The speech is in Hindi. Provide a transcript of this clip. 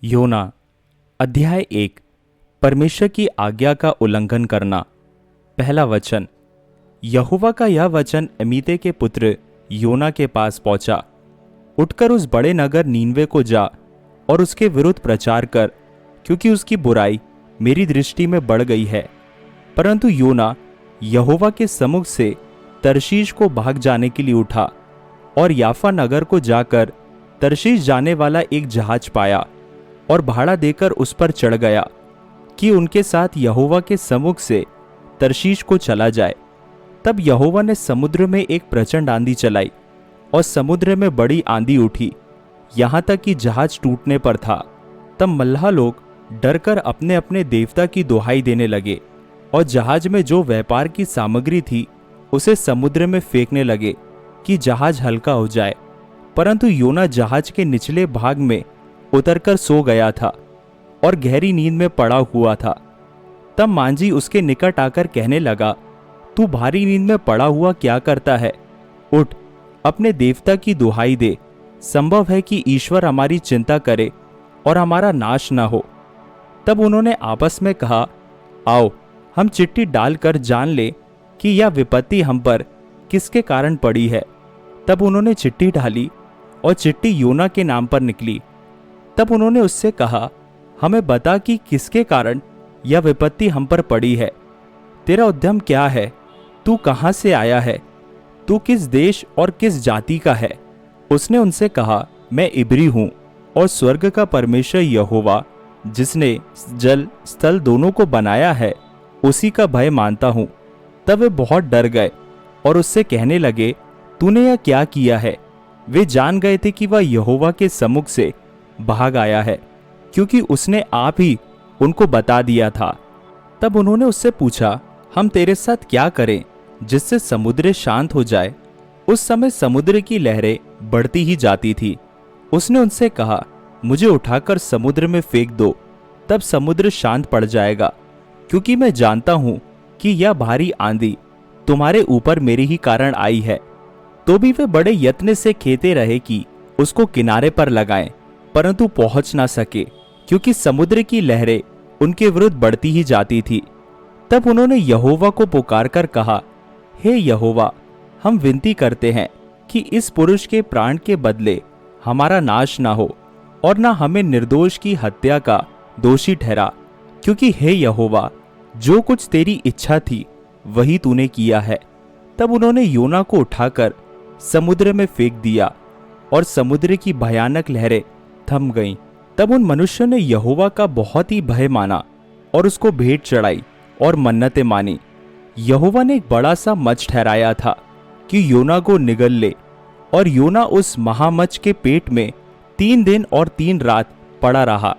योना अध्याय 1। परमेश्वर की आज्ञा का उल्लंघन करना। पहला वचन। यहोवा का यह वचन अमीते के पुत्र योना के पास पहुंचा। उठकर उस बड़े नगर नीनवे को जा और उसके विरुद्ध प्रचार कर, क्योंकि उसकी बुराई मेरी दृष्टि में बढ़ गई है। परंतु योना यहोवा के सम्मुख से तरशीश को भाग जाने के लिए उठा और याफा नगर को जाकर तरशीश जाने वाला एक जहाज पाया और भाड़ा देकर उस पर चढ़ गया कि उनके साथ यहोवा के सम्मुख से तरशीश को चला जाए। तब यहोवा ने समुद्र में एक प्रचंड आंधी चलाई और समुद्र में बड़ी आंधी उठी, यहाँ तक कि जहाज टूटने पर था। तब मल्लाह लोग डरकर अपने अपने देवता की दुहाई देने लगे और जहाज में जो व्यापार की सामग्री थी उसे समुद्र में फेंकने लगे कि जहाज हल्का हो जाए। परंतु योना जहाज के निचले भाग में उतरकर सो गया था और गहरी नींद में पड़ा हुआ था। तब मांझी उसके निकट आकर कहने लगा, तू भारी नींद में पड़ा हुआ क्या करता है? उठ, अपने देवता की दुहाई दे। संभव है कि ईश्वर हमारी चिंता करे और हमारा नाश न हो। तब उन्होंने आपस में कहा, आओ हम चिट्ठी डालकर जान ले कि यह विपत्ति हम पर किसके कारण पड़ी है। तब उन्होंने चिट्ठी डाली और चिट्ठी योना के नाम पर निकली। तब उन्होंने उससे कहा, हमें बता कि किसके कारण यह विपत्ति हम पर पड़ी है। तेरा उद्यम क्या है? तू कहाँ से आया है? तू किस देश और किस जाति का है? उसने उनसे कहा, मैं इब्री हूँ और स्वर्ग का परमेश्वर यहोवा, जिसने जल स्थल दोनों को बनाया है, उसी का भय मानता हूँ। तब वे बहुत डर गए और उससे कहने लगे, तूने यह क्या किया है? वे जान गए थे कि वह यहोवा के सम्मुख से भाग आया है, क्योंकि उसने आप ही उनको बता दिया था। तब उन्होंने उससे पूछा, हम तेरे साथ क्या करें जिससे समुद्र शांत हो जाए? उस समय समुद्र की लहरें बढ़ती ही जाती थी। उसने उनसे कहा, मुझे उठाकर समुद्र में फेंक दो, तब समुद्र शांत पड़ जाएगा, क्योंकि मैं जानता हूं कि यह भारी आंधी तुम्हारे ऊपर मेरे ही कारण आई है। तो भी वे बड़े यत्न से खेते रहे कि उसको किनारे पर लगाएं, परंतु पहुंच ना सके, क्योंकि समुद्र की लहरें उनके विरुद्ध बढ़ती ही जाती थी। तब उन्होंने यहोवा को पुकारकर कहा, हे यहोवा, हम विनती करते हैं कि इस पुरुष के प्राण के बदले हमारा नाश ना हो और ना हमें निर्दोष की हत्या का दोषी ठहरा, क्योंकि हे यहोवा, जो कुछ तेरी इच्छा थी वही तूने किया है। तब उन्होंने योना को उठाकर समुद्र में फेंक दिया और समुद्र की भयानक लहरें थम गईं। तब उन मनुष्यों ने यहोवा का बहुत ही भय माना और उसको भेंट चढ़ाई और मन्नतें मानी। यहोवा ने एक बड़ा सा मच्छ ठहराया था कि योना को निगल ले, और योना उस महामच्छ के पेट में 3 दिन और 3 रात पड़ा रहा।